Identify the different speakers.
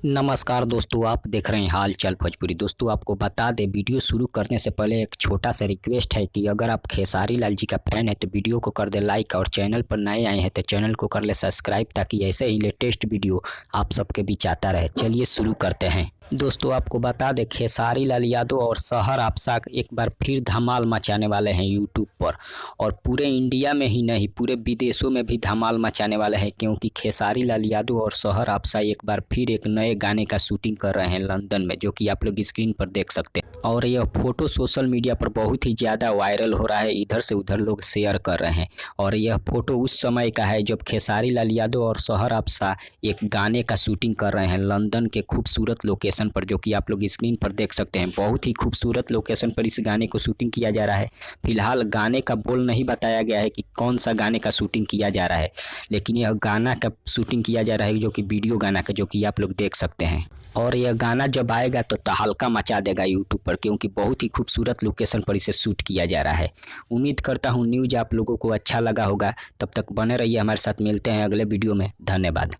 Speaker 1: नमस्कार दोस्तों, आप देख रहे हैं हाल चाल भोजपुरी। दोस्तों, आपको बता दें, वीडियो शुरू करने से पहले एक छोटा सा रिक्वेस्ट है कि अगर आप खेसारी लाल जी का फैन है तो वीडियो को कर दे लाइक, और चैनल पर नए आए हैं तो चैनल को कर ले सब्सक्राइब, ताकि ऐसे ही लेटेस्ट वीडियो आप सबके बीच आता रहे। चलिए शुरू करते हैं। दोस्तों, आपको बता दें, खेसारी लाल यादव और शहर आपसा एक बार फिर धमाल मचाने वाले हैं यूट्यूब पर, और पूरे इंडिया में ही नहीं पूरे विदेशों में भी धमाल मचाने वाले हैं, क्योंकि खेसारी लाल यादव और शहर आपसा एक बार फिर एक नए गाने का शूटिंग कर रहे हैं लंदन में, जो कि आप लोग स्क्रीन पर देख सकते हैं। और यह फोटो सोशल मीडिया पर बहुत ही ज़्यादा वायरल हो रहा है, इधर से उधर लोग शेयर कर रहे हैं। और यह फोटो उस समय का है जब खेसारी लाल यादव और शहर आपसा एक गाने का शूटिंग कर रहे हैं लंदन के खूबसूरत लोकेशन पर, जो कि आप लोग स्क्रीन पर देख सकते हैं। बहुत ही खूबसूरत लोकेशन पर इस गाने को शूटिंग किया जा रहा है। फिलहाल गाने का बोल नहीं बताया गया है कि कौन सा गाने का शूटिंग किया जा रहा है, लेकिन यह गाना का शूटिंग किया जा रहा है, जो कि वीडियो गाना का, जो कि आप लोग देख सकते हैं। और यह गाना जब आएगा तो तहलका मचा देगा यूट्यूब पर, क्योंकि बहुत ही खूबसूरत लोकेशन पर इसे शूट किया जा रहा है। उम्मीद करता हूँ न्यूज़ आप लोगों को अच्छा लगा होगा। तब तक बने रहिए हमारे साथ, मिलते हैं अगले वीडियो में। धन्यवाद।